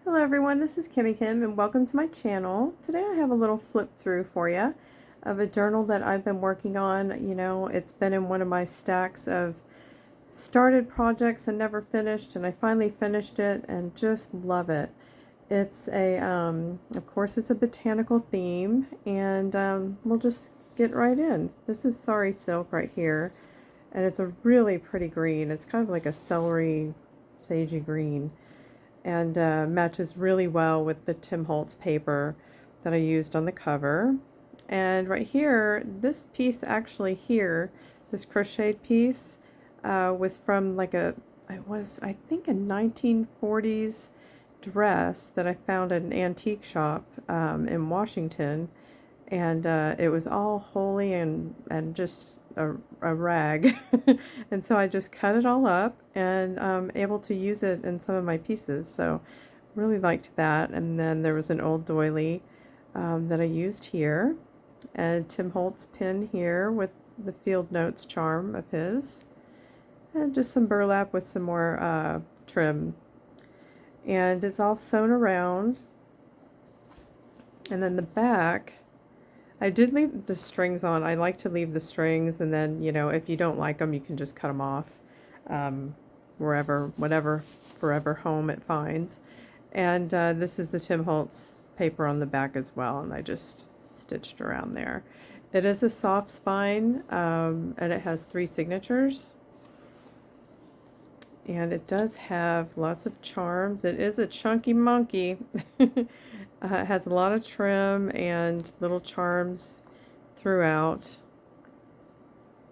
Hello everyone, this is Kimmy Kim and welcome to my channel. Today I have a little flip through for you of a journal that I've been working on. You know, it's been in one of my stacks of started projects and never finished, and I finally finished it and just love it. It's of course it's a botanical theme, and we'll just get right in. This is Sorry Silk right here, and it's a really pretty green. It's kind of like a celery, sagey green, and matches really well with the Tim Holtz paper that I used on the cover. And right here, this piece actually here, this crocheted piece, was from like I think a 1940s dress that I found at an antique shop in Washington, and it was all holey and just a rag. And so I just cut it all up and able to use it in some of my pieces, so really liked that. And then there was an old doily that I used here, and Tim Holtz pin here with the field notes charm of his, and just some burlap with some more trim, and it's all sewn around. And then the back, I did leave the strings on. I like to leave the strings, and then, you know, if you don't like them, you can just cut them off wherever, whatever, forever home it finds. And this is the Tim Holtz paper on the back as well, and I just stitched around there. It is a soft spine, and it has 3 signatures. And it does have lots of charms. It is a chunky monkey. It has a lot of trim and little charms throughout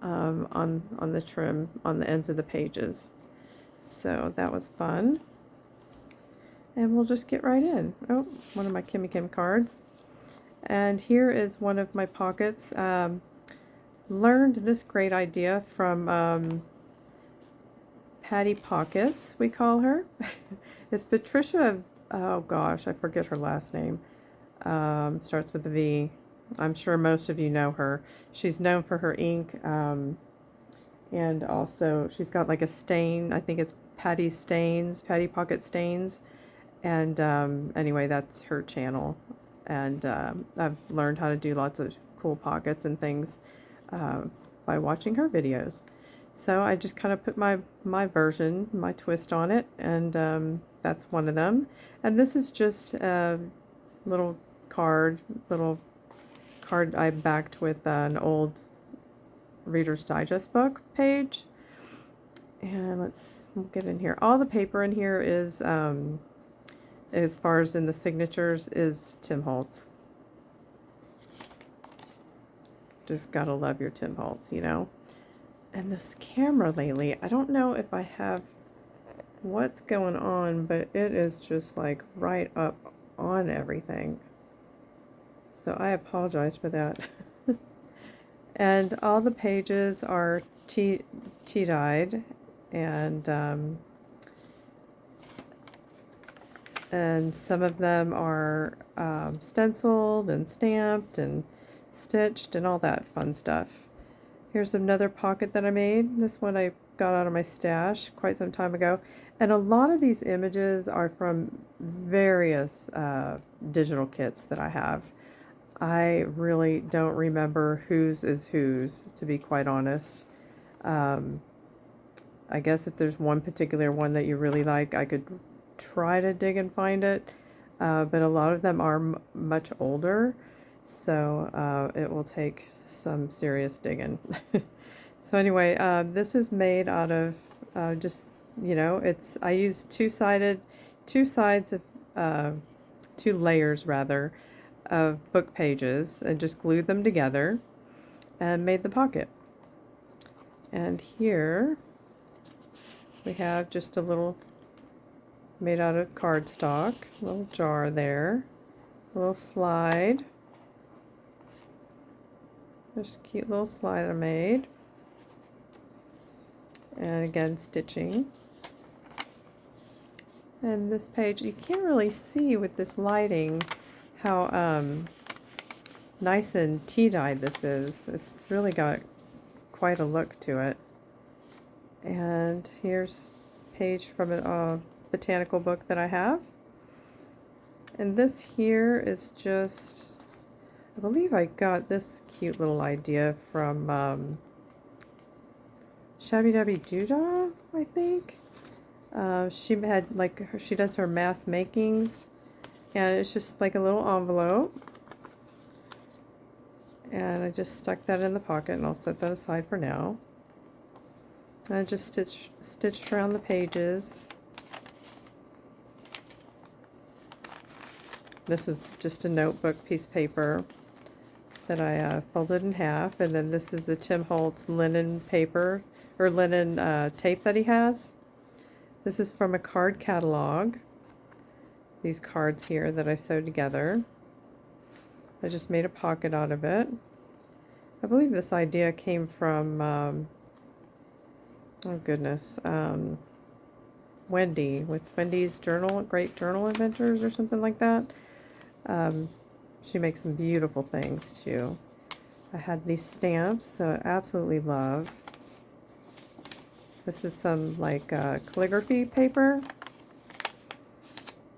on the trim on the ends of the pages. So that was fun. And we'll just get right in. Oh, one of my Kimmy Kim cards. And here is one of my pockets. Learned this great idea from Patty Pockets, we call her. It's Patricia, oh gosh, I forget her last name. Starts with a V. I'm sure most of you know her. She's known for her ink, and also she's got like a stain. I think it's Patty Stains, Patty Pocket Stains. And anyway, that's her channel. And I've learned how to do lots of cool pockets and things by watching her videos. So I just kind of put my version, my twist on it, and that's one of them. And this is just a little card I backed with an old Reader's Digest book page. And we'll get in here. All the paper in here is, as far as in the signatures, is Tim Holtz. Just gotta love your Tim Holtz, you know. And this camera lately, I don't know if I have what's going on, but it is just like right up on everything. So I apologize for that. And all the pages are tea-dyed, and some of them are stenciled and stamped and stitched and all that fun stuff. Here's another pocket that I made. This one I got out of my stash quite some time ago. And a lot of these images are from various digital kits that I have. I really don't remember whose is whose, to be quite honest. I guess if there's one particular one that you really like, I could try to dig and find it. But a lot of them are much older, so it will take some serious digging. So anyway, this is made out of just, you know, I use two sides of, 2 layers rather, of book pages, and just glued them together and made the pocket. And here we have just a little, made out of cardstock, little jar there, a little slide. Just a cute little slide I made. And again, stitching. And this page, you can't really see with this lighting how nice and tea-dyed this is. It's really got quite a look to it. And here's a page from a botanical book that I have. And this here is just, I believe I got this cute little idea from Shabby Dabby Doodah, I think. She had she does her mass makings, and it's just like a little envelope. And I just stuck that in the pocket, and I'll set that aside for now. And I just stitched around the pages. This is just a notebook piece of paper that I folded in half, and then this is the Tim Holtz linen paper, or linen tape that he has. This is from a card catalog. These cards here that I sewed together. I just made a pocket out of it. I believe this idea came from, oh goodness, Wendy, with Wendy's Journal, Great Journal Adventures or something like that. She makes some beautiful things too. I had these stamps that I absolutely love. This is some like calligraphy paper.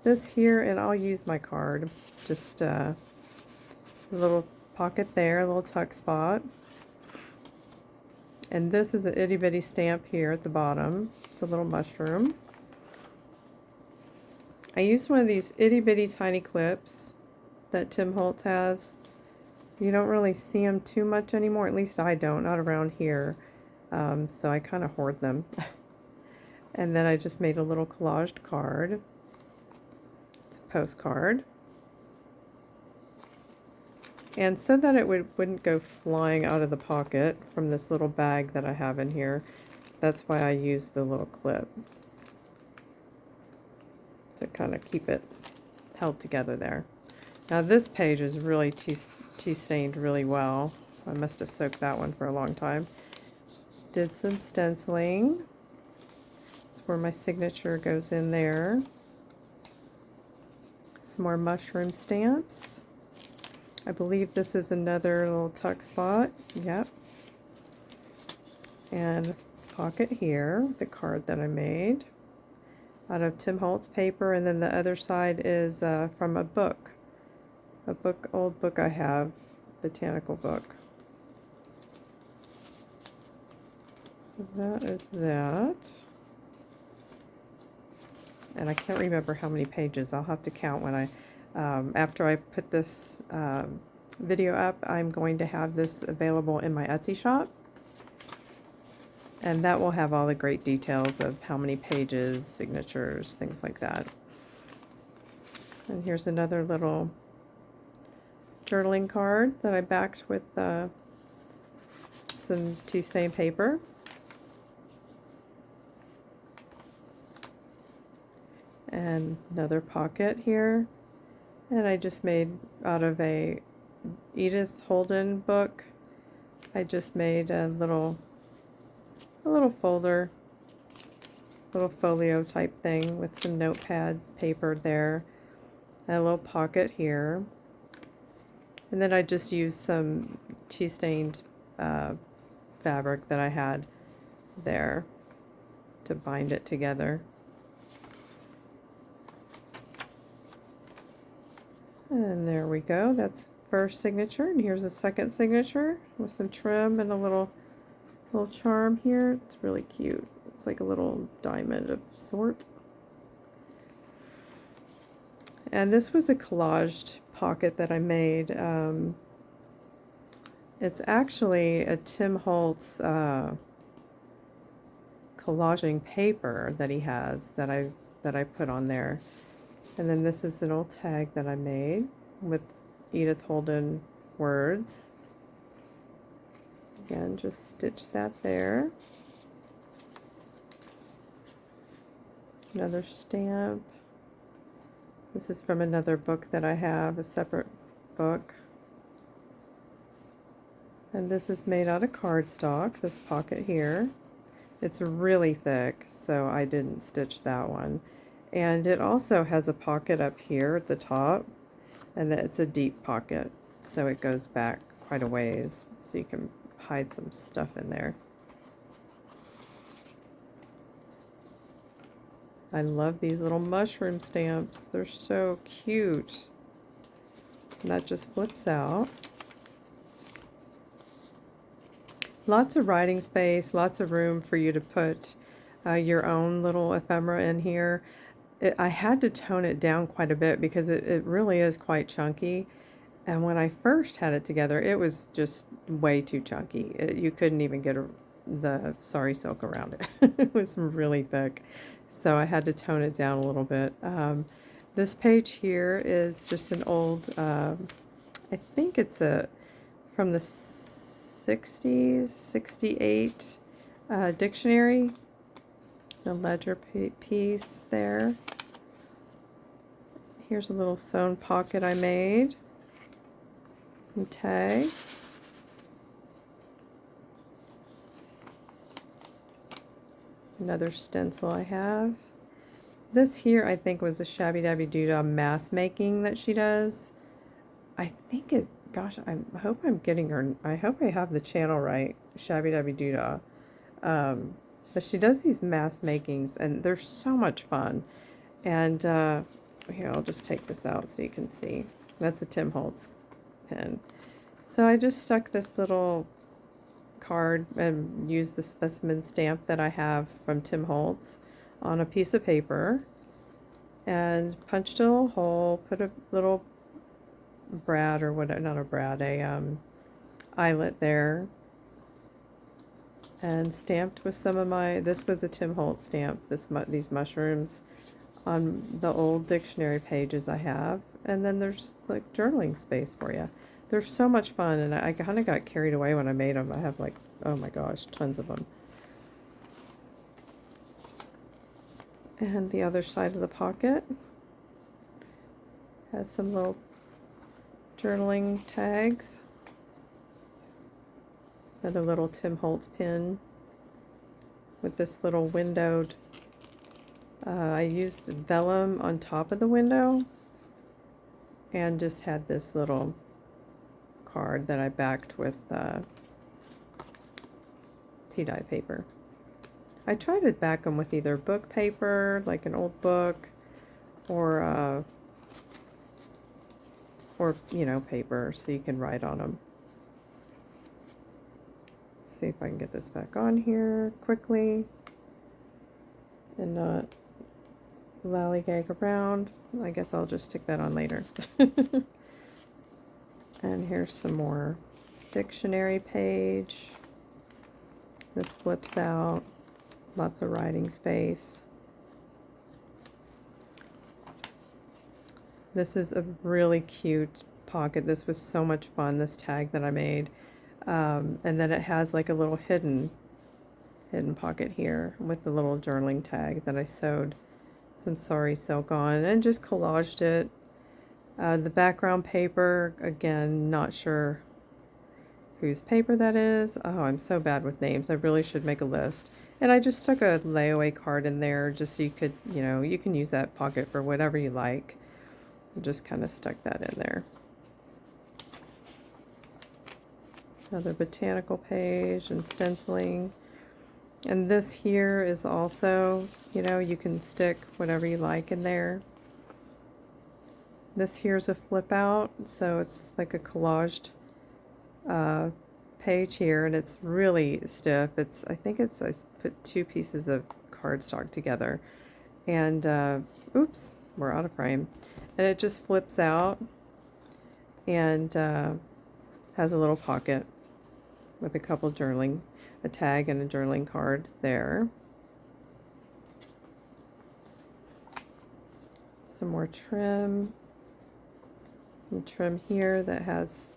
This here, and I'll use my card. Just a little pocket there, a little tuck spot. And this is an itty bitty stamp here at the bottom. It's a little mushroom. I used one of these itty bitty tiny clips that Tim Holtz has. You don't really see them too much anymore, at least I don't, not around here. So I kind of hoard them. And then I just made a little collaged card. It's a postcard. And so that it wouldn't go flying out of the pocket from this little bag that I have in here, that's why I used the little clip. To kind of keep it held together there. Now this page is really tea stained really well. I must have soaked that one for a long time. Did some stenciling. That's where my signature goes in there. Some more mushroom stamps. I believe this is another little tuck spot. Yep. And pocket here, the card that I made out of Tim Holtz paper, and then the other side is from a book. Old book I have, Botanical book. So that is that. And I can't remember how many pages. I'll have to count when I, after I put this video up, I'm going to have this available in my Etsy shop. And that will have all the great details of how many pages, signatures, things like that. And here's another little journaling card that I backed with some tea stain paper. And another pocket here. And I just made out of a Edith Holden book. I just made a little folder, little folio type thing with some notepad paper there, and a little pocket here. And then I just used some tea stained fabric that I had there to bind it together. And there we go. That's first signature, and here's a second signature with some trim and a little charm here. It's really cute. It's like a little diamond of sort. And this was a collaged pocket that I made. It's actually a Tim Holtz collaging paper that he has that I put on there. And then this is an old tag that I made with Edith Holden words. Again, just stitch that there. Another stamp. This is from another book that I have, a separate book. And this is made out of cardstock, this pocket here. It's really thick, so I didn't stitch that one. And it also has a pocket up here at the top, and it's a deep pocket, so it goes back quite a ways, so you can hide some stuff in there. I love these little mushroom stamps. They're so cute. And that just flips out. Lots of writing space, lots of room for you to put your own little ephemera in here. I had to tone it down quite a bit because it really is quite chunky. And when I first had it together, it was just way too chunky. You couldn't even get the sari silk around it. It was really thick. So I had to tone it down a little bit. This page here is just an old, I think it's from the 60s, 68 dictionary. A ledger piece there. Here's a little sewn pocket I made. Some tags. Another stencil I have. This here I think was a Shabby Dabby Doodah mask making that she does. I think it, gosh, I hope I'm getting her, I hope I have the channel right, Shabby Dabby Doodah. But she does these mask makings and they're so much fun. And here, I'll just take this out so you can see. That's a Tim Holtz pen. So I just stuck this little card and used the specimen stamp that I have from Tim Holtz on a piece of paper and punched a little hole, put a little brad or whatever, not a brad, eyelet there, and stamped with some of my, this was a Tim Holtz stamp, these mushrooms on the old dictionary pages I have. And then there's like journaling space for you. They're so much fun, and I kind of got carried away when I made them. I have like, oh my gosh, tons of them. And the other side of the pocket has some little journaling tags. Another little Tim Holtz pin with this little windowed, I used vellum on top of the window and just had this little card that I backed with tea dye paper. I try to back them with either book paper, like an old book, or you know, paper, so you can write on them. Let's see if I can get this back on here quickly and not lollygag around. I guess I'll just stick that on later. And here's some more dictionary page. This flips out. Lots of writing space. This is a really cute pocket. This was so much fun, this tag that I made. And then it has like a little hidden pocket here with the little journaling tag that I sewed some sari silk on and just collaged it. The background paper, again, not sure whose paper that is. Oh, I'm so bad with names. I really should make a list. And I just stuck a layaway card in there just so you could, you know, you can use that pocket for whatever you like. Just kind of stuck that in there. Another botanical page and stenciling. And this here is also, you know, you can stick whatever you like in there. This here's a flip out, so it's like a collaged page here, and it's really stiff. I think I put two pieces of cardstock together, and oops, we're out of frame. And it just flips out and has a little pocket with a couple journaling, a tag and a journaling card there. Some more trim. Some trim here that has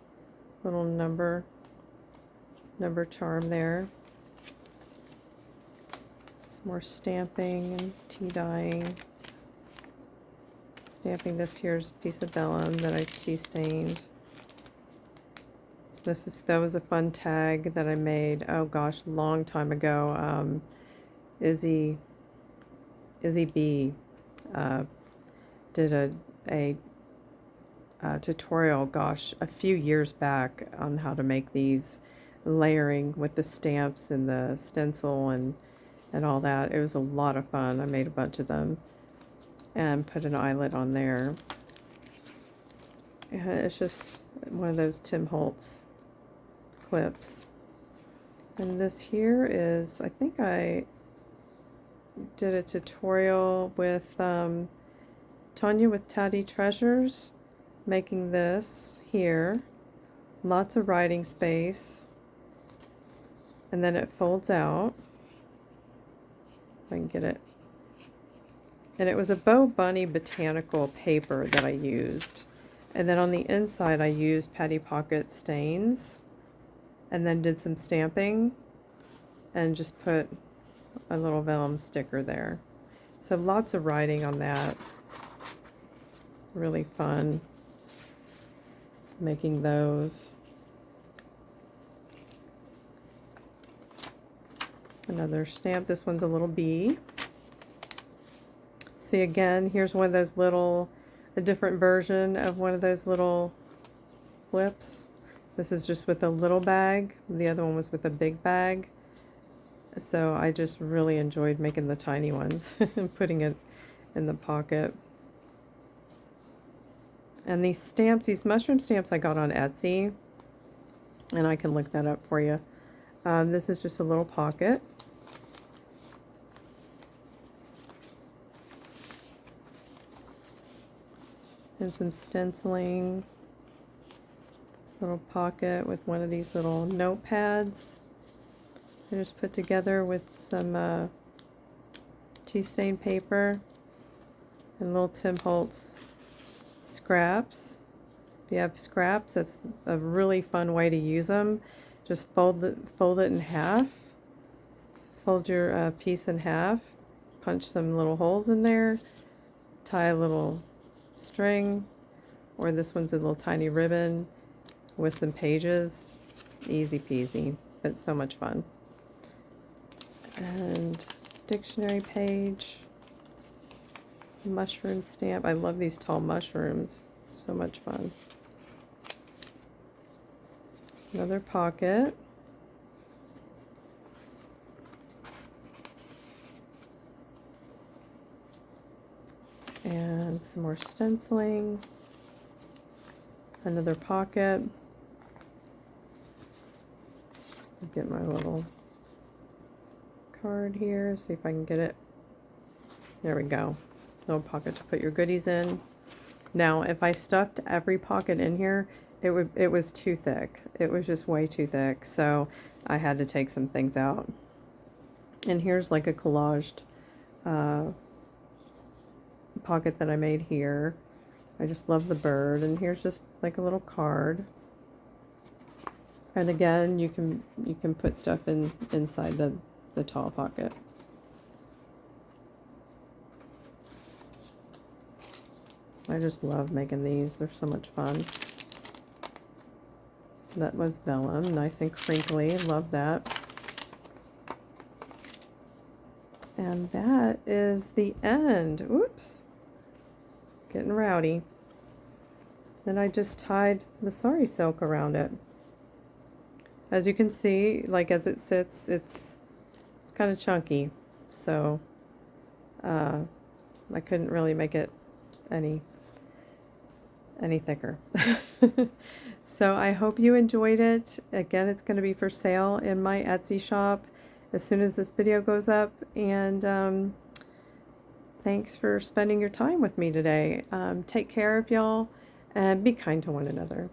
little number charm there. Some more stamping and tea dyeing. Stamping this here's piece of vellum that I tea stained. That was a fun tag that I made, oh gosh, long time ago. Izzy B did a tutorial, gosh, a few years back on how to make these layering with the stamps and the stencil and and all that. It was a lot of fun. I made a bunch of them and put an eyelet on there. Yeah, it's just one of those Tim Holtz clips. And this here is, I think I did a tutorial with Tanya with Tatty Treasures, making this here. Lots of writing space. And then it folds out. If I can get it. And it was a Bo Bunny Botanical paper that I used. And then on the inside I used Patty Pocket stains. And then did some stamping. And just put a little vellum sticker there. So lots of writing on that. Really fun making those. Another stamp. This one's a little bee. See, again, here's one of those little, a different version of one of those little flips. This is just with a little bag. The other one was with a big bag. So I just really enjoyed making the tiny ones and putting it in the pocket. And these stamps, these mushroom stamps I got on Etsy, and I can look that up for you. This is just a little pocket. And some stenciling. Little pocket with one of these little notepads. I just put together with some tea stain paper and little Tim Holtz scraps. If you have scraps, that's a really fun way to use them. Just fold it in half. Fold your piece in half. Punch some little holes in there. Tie a little string, or this one's a little tiny ribbon with some pages. Easy peasy, but so much fun. And dictionary page, mushroom stamp. I love these tall mushrooms. So much fun. Another pocket. And some more stenciling. Another pocket. Get my little card here, see if I can get it. There we go. Little pocket to put your goodies in. Now, if I stuffed every pocket in here, it was too thick. It was just way too thick, so I had to take some things out. And here's like a collaged pocket that I made here. I just love the bird, and here's just like a little card. And again, you can put stuff inside the tall pocket. I just love making these. They're so much fun. That was vellum, nice and crinkly. Love that. And that is the end. Oops. Getting rowdy. Then I just tied the sari silk around it. As you can see, like as it sits, it's kind of chunky. So I couldn't really make it any thicker. So I hope you enjoyed it. Again, it's going to be for sale in my Etsy shop as soon as this video goes up. And thanks for spending your time with me today. Take care of y'all and be kind to one another.